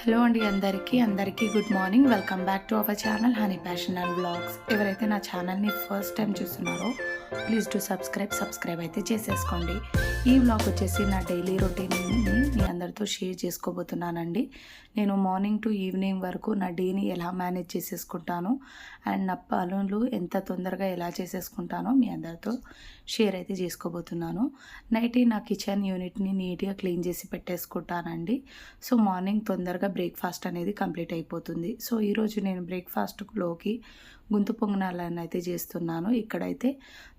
Hello అండి అందరికీ good morning. Welcome back to our channel honey passion and vlogs. ఎవరైతే నా ఛానల్ని ఫస్ట్ టైం చూస్తున్నారో ప్లీజ్ టు సబ్స్క్రైబ్ అయితే చేసేసుకోండి. ఈ వ్లాగ్ వచ్చేసి నా డైలీ రొటీన్ని మీ అందరితో షేర్ చేసుకోబోతున్నానండి. నేను మార్నింగ్ టు ఈవినింగ్ వరకు నా డేని ఎలా మేనేజ్ చేసేసుకుంటాను అండ్ నా పనులు ఎంత తొందరగా ఎలా చేసేసుకుంటానో మీ అందరితో షేర్ అయితే చేసుకోబోతున్నాను. నైట్ నా కిచెన్ యూనిట్ని నీట్గా క్లీన్ చేసి పెట్టేసుకుంటానండి. సో మార్నింగ్ తొందరగా బ్రేక్ఫాస్ట్ అనేది కంప్లీట్ అయిపోతుంది. సో ఈరోజు నేను బ్రేక్ఫాస్ట్లోకి గుంత పొంగనాలను అయితే చేస్తున్నాను. ఇక్కడైతే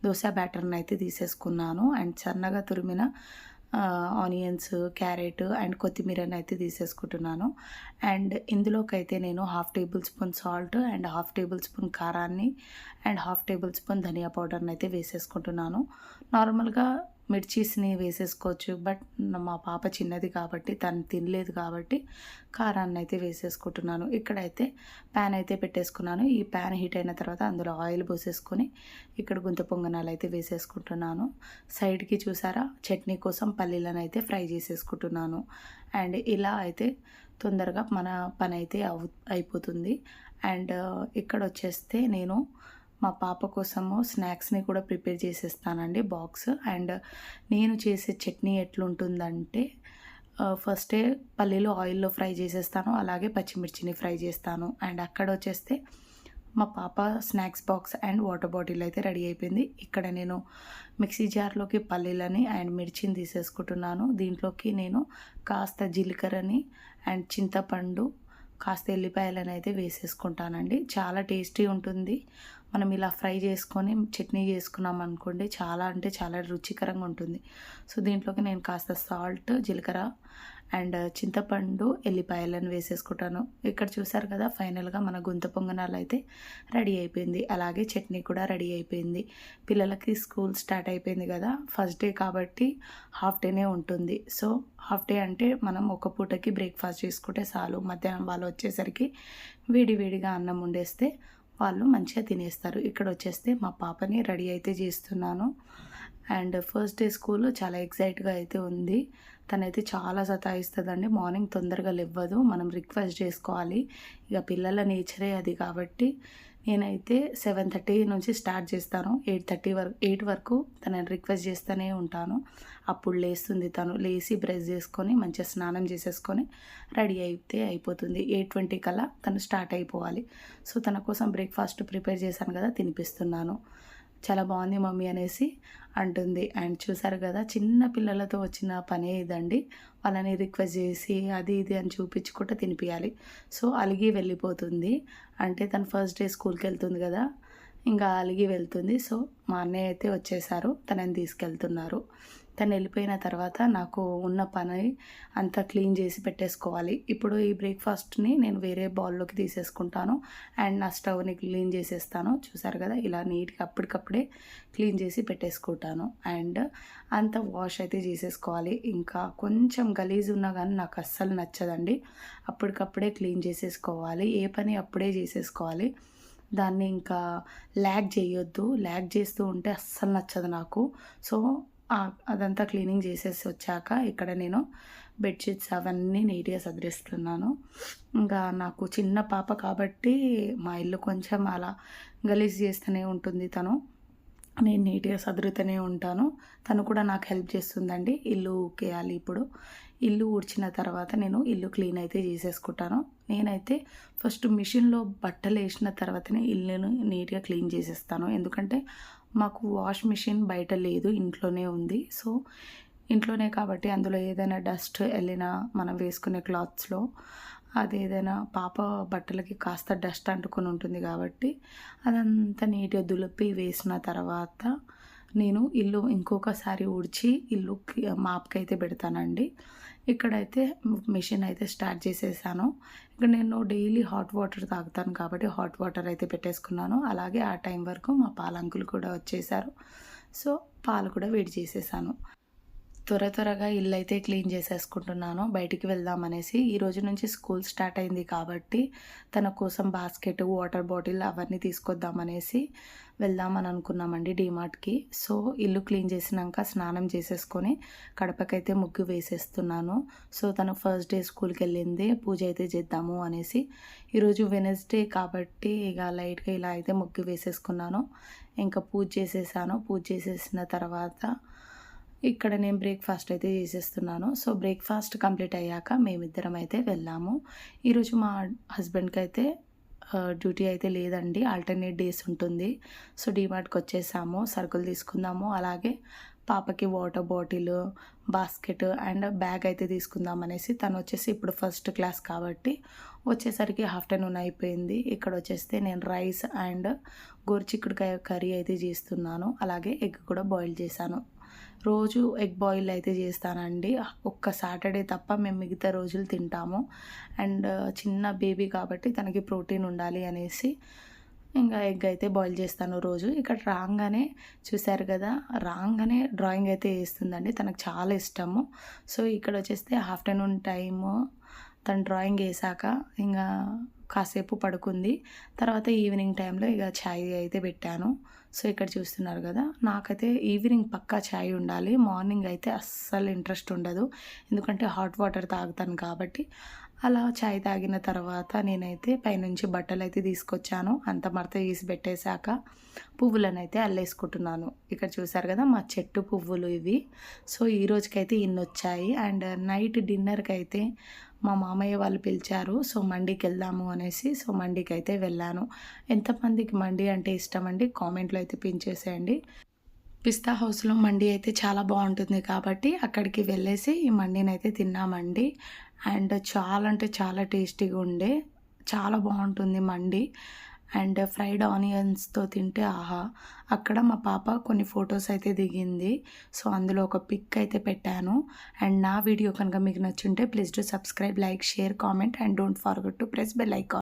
దోశ బ్యాటర్ని అయితే తీసేసుకున్నాను అండ్ సన్నగా తురిమిన ఆనియన్స్, క్యారెట్ అండ్ కొత్తిమీరని అయితే తీసేసుకుంటున్నాను. అండ్ ఇందులోకి అయితే నేను 1/2 table spoon salt and 1/2 table spoon కారాన్ని అండ్ 1/2 టేబుల్ స్పూన్ ధనియా పౌడర్ని అయితే వేసేసుకుంటున్నాను. నార్మల్గా మిర్చీస్ని వేసేసుకోవచ్చు, బట్ మా పాప చిన్నది కాబట్టి తను తినలేదు కాబట్టి కారాన్ని అయితే వేసేసుకుంటున్నాను. ఇక్కడైతే ప్యాన్ అయితే పెట్టేసుకున్నాను. ఈ ప్యాన్ హీట్ అయిన తర్వాత అందులో ఆయిల్ పోసేసుకొని ఇక్కడ గుంత పొంగనాలు అయితే వేసేసుకుంటున్నాను. సైడ్కి చూసారా చట్నీ కోసం పల్లీలను అయితే ఫ్రై చేసేసుకుంటున్నాను. అండ్ ఇలా అయితే తొందరగా మన పని అయితే అయిపోతుంది. అండ్ ఇక్కడ వచ్చేస్తే నేను మా పాప కోసము స్నాక్స్ని కూడా ప్రిపేర్ చేసేస్తానండి బాక్స్. అండ్ నేను చేసే చట్నీ ఎట్లుంటుందంటే ఫస్టే పల్లీలు ఆయిల్లో ఫ్రై చేసేస్తాను, అలాగే పచ్చిమిర్చిని ఫ్రై చేస్తాను. అండ్ అక్కడ వచ్చేస్తే మా పాప snacks box and water bottle అయితే రెడీ అయిపోయింది. ఇక్కడ నేను మిక్సీ జార్లోకి పల్లీలని అండ్ మిర్చిని తీసేసుకుంటున్నాను. దీంట్లోకి నేను కాస్త జీలకర్రని అండ్ చింతపండు, కాస్త ఎల్లిపాయలను అయితే వేసేసుకుంటానండి. చాలా టేస్టీ ఉంటుంది. మనం ఇలా ఫ్రై చేసుకొని చట్నీ చేసుకున్నాం అనుకోండి, చాలా అంటే చాలా రుచికరంగా ఉంటుంది. సో దీంట్లోకి నేను కాస్త సాల్ట్, జీలకర్ర అండ్ చింతపండు, ఎల్లిపాయలను వేసేసుకుంటాను. ఇక్కడ చూసారు కదా, ఫైనల్గా మన గుంత పొంగనాలు అయితే రెడీ అయిపోయింది. అలాగే చట్నీ కూడా రెడీ అయిపోయింది. పిల్లలకి స్కూల్ స్టార్ట్ అయిపోయింది కదా, ఫస్ట్ డే కాబట్టి హాఫ్ డేనే ఉంటుంది. సో హాఫ్ డే అంటే మనం ఒక పూటకి బ్రేక్ఫాస్ట్ చేసుకుంటే చాలు. మధ్యాహ్నం వాళ్ళు వచ్చేసరికి వేడిగా అన్నం వండేస్తే వాళ్ళు మంచిగా తినేస్తారు. ఇక్కడ వచ్చేస్తే మా పాపని రెడీ అయితే చేస్తున్నాను. అండ్ ఫస్ట్ డే స్కూల్ చాలా ఎక్సైట్గా అయితే ఉంది. తనైతే చాలా సతాయిస్తుందండి. మార్నింగ్ తొందరగా లేవ్వదు, మనం రిక్వెస్ట్ చేసుకోవాలి. ఇక పిల్లల నేచరే అది కాబట్టి నేనైతే 7:30 నుంచి స్టార్ట్ చేస్తాను. 8 వరకు తనని రిక్వెస్ట్ చేస్తూనే ఉంటాను. అప్పుడు లేస్తుంది. తను లేచి బ్రష్ చేసుకొని మంచిగా స్నానం చేసేసుకొని రెడీ అయితే అయిపోతుంది. 8:20 కల్లా తను స్టార్ట్ అయిపోవాలి. సో తన కోసం బ్రేక్ఫాస్ట్ ప్రిపేర్ చేశాను కదా, తినిపిస్తున్నాను. చాలా బాగుంది మమ్మీ అనేసి అంటుంది. అండ్ చూసారు కదా, చిన్న పిల్లలతో వచ్చిన పనే ఇదండి. వాళ్ళని రిక్వెస్ట్ చేసి అది ఇది అని చూపించుకుంటూ తినిపించాలి. సో అలిగి వెళ్ళిపోతుంది. అంటే తను ఫస్ట్ డే స్కూల్కి వెళ్తుంది కదా, ఇంకా అలిగి వెళ్తుంది. సో మా అన్నయ్య అయితే వచ్చేసారు, తనని తీసుకెళ్తున్నారు. తను వెళ్ళిపోయిన తర్వాత నాకు ఉన్న పని అంతా క్లీన్ చేసి పెట్టేసుకోవాలి. ఇప్పుడు ఈ బ్రేక్ఫాస్ట్ని నేను వేరే బౌల్లోకి తీసేసుకుంటాను అండ్ నా స్టవ్ని క్లీన్ చేసేస్తాను. చూసారు కదా, ఇలా నీట్గా అప్పటికప్పుడే క్లీన్ చేసి పెట్టేసుకుంటాను. అండ్ అంత వాష్ అయితే చేసేసుకోవాలి. ఇంకా కొంచెం గలీజ్ ఉన్నా కానీ నాకు అస్సలు నచ్చదండి. అప్పటికప్పుడే క్లీన్ చేసేసుకోవాలి. ఏ పని అప్పుడే చేసేసుకోవాలి. దాన్ని ఇంకా ల్యాగ్ చేయొద్దు. ల్యాగ్ చేస్తూ ఉంటే అస్సలు నచ్చదు నాకు. సో అదంతా క్లీనింగ్ చేసేసి వచ్చాక ఇక్కడ నేను బెడ్షీట్స్ అవన్నీ నీట్గా సదిరిస్తున్నాను. ఇంకా నాకు చిన్న పాప కాబట్టి మా ఇల్లు కొంచెం అలా గలీజ్ చేస్తూనే ఉంటుంది. నేను నీట్గా సదురుతూనే ఉంటాను. తను కూడా నాకు హెల్ప్ చేస్తుందండి. ఇల్లు ఊకేయాలి. ఇప్పుడు ఇల్లు ఊడ్చిన తర్వాత నేను ఇల్లు క్లీన్ అయితే చేసేసుకుంటాను. నేనైతే ఫస్ట్ మిషన్లో బట్టలు వేసిన తర్వాతనే ఇల్లును నీట్గా క్లీన్ చేసేస్తాను. ఎందుకంటే మాకు వాష్ మిషన్ బయట లేదు, ఇంట్లోనే ఉంది. సో ఇంట్లోనే కాబట్టి అందులో ఏదైనా డస్ట్ వెళ్ళినా మనం వేసుకునే క్లాత్స్లో అది ఏదైనా పాప బట్టలకి కాస్త డస్ట్ అంటుకొని ఉంటుంది కాబట్టి అదంతా నీట్గా దులిపి వేసిన తర్వాత నేను ఇల్లు ఇంకొకసారి ఊడ్చి ఇల్లు మాప్కి అయితే పెడతానండి. ఇక్కడైతే మిషన్ అయితే స్టార్ట్ చేసేసాను. ఇక్కడ నేను డైలీ హాట్ వాటర్ తాగుతాను కాబట్టి హాట్ వాటర్ అయితే పెట్టేసుకున్నాను. అలాగే ఆ టైం వరకు మా పాల అంకుల్ కూడా వచ్చేసారు. సో పాలు కూడా వేడి చేసేసాను. త్వరగా ఇల్లయితే క్లీన్ చేసేసుకుంటున్నాను. బయటికి వెళ్దామనేసి. ఈ రోజు నుంచి స్కూల్ స్టార్ట్ అయింది కాబట్టి, తన కోసం బాస్కెట్, వాటర్ బాటిల్ అవన్నీ తీసుకొద్దామనేసి వెళ్దామని అనుకున్నామండి డీమార్ట్‌కి. సో, ఇల్లు క్లీన్ చేసినంక స్నానం చేసేసుకొని, గడపకైతే ముగ్గు వేసేస్తున్నాను. సో, తను ఫస్ట్ డే స్కూల్‌కెళ్ళింది. పూజ అయితే చేద్దాము అనేసి. ఈరోజు వెడ్నెస్‌డే కాబట్టి ఇక లైట్‌గా ఇలా అయితే ముగ్గు వేసేసుకున్నాను. ఇంకా పూజ చేసేసాను. పూజ చేసేసిన తర్వాత ఇక్కడ నేను బ్రేక్‌ఫాస్ట్ అయితే చేసేస్తున్నాను. సో, బ్రేక్‌ఫాస్ట్ కంప్లీట్ అయ్యాక మేమిద్దరం అయితే వెళ్ళాము. ఈరోజు మా హస్బెండ్‌కైతే డ్యూటీ అయితే లేదండి. ఆల్టర్‌నేట్ డేస్ ఉంటుంది. సో, డీమార్ట్‌కొచ్చేసాము. సరుకులు తీసుకుందాము. అలాగే పాపకి water bottle, basket and bag అయితే తీసుకుందామనేసి తనొచ్చేసి ఇప్పుడు ఫస్ట్ క్లాస్ కాబట్టి వచ్చేసరికి ఆఫ్టర్‌నూన్ అయిపోయింది. ఇక్కడొచ్చేస్తే నేను రైస్ అండ్ గోరుచిక్కుడుకాయ కర్రీ అయితే చేస్తున్నాను. అలాగే ఎగ్ కూడా బాయిల్ చేశాను. రోజు ఎగ్ బాయిల్ అయితే చేస్తానండి. ఒక్క సాటర్డే తప్ప మేము మిగతా రోజులు తింటాము. అండ్ చిన్న బేబీ కాబట్టి తనకి ప్రోటీన్ ఉండాలి అనేసి ఇంకా ఎగ్ అయితే బాయిల్ చేస్తాను రోజు. ఇక్కడ రాంగానే చూసారు కదా! రాంగానే డ్రాయింగ్ అయితే ఏస్తుందండి. తనకు చాలా ఇష్టము. సో, ఇక్కడొచ్చేస్తే ఆఫ్టర్‌నూన్ టైము తను డ్రాయింగ్ ఏసాక ఇంగా కాసేపు పడుకుంది. తర్వాత ఈవినింగ్ టైంలో ఇక చాయ్ అయితే పెట్టాను. సో, ఇక్కడ చూస్తున్నారు కదా! నాకైతే ఈవినింగ్ పక్కా చాయ్ ఉండాలి. మార్నింగ్ అయితే అస్సలు ఇంట్రెస్ట్ ఉండదు. ఎందుకంటే హాట్ వాటర్ తాగుతాను కాబట్టి. అలా చాయ్ తాగిన తర్వాత నేనైతే పైనుంచి బట్టలైతే తీసుకొచ్చాను. అంతా మడత తీసి పెట్టేశాక పువ్వులనైతే అల్లేసుకుంటున్నాను. ఇక్కడ చూసారు కదా! మా చెట్టు పువ్వులు ఇవి. సో, ఈ రోజుకైతే ఇన్నొచ్చాయి. అండ్ నైట్ డిన్నర్‌కైతే మా మామయ్య వాళ్ళు పిలిచారు. సో, మండీకెళ్దాము అనేసి. సో, మండీకైతే వెళ్ళాను. ఎంతమందికి మండీ అంటే ఇష్టమండి? కామెంట్‌లో అయితే పిన్ చేసేయండి. పిస్తా హౌస్‌లో మండీ అయితే చాలా బావుంటుంది కాబట్టి అక్కడికి వెళ్ళేసి ఈ మండీనైతే తిన్నామండి. అండ్ చాలా అంటే చాలా టేస్టీగా ఉండే. చాలా బావుంటుంది మండీ. అండ్ ఫ్రైడ్ ఆనియన్స్‌తో తింటే ఆహా! అక్కడ మా పాప కొన్ని ఫోటోస్ అయితే దిగింది. సో, అందులో ఒక పిక్ అయితే పెట్టాను. అండ్ నా వీడియో కనుక మీకు నచ్చుంటే please do subscribe, like, share, comment and don't forget to press bell icon.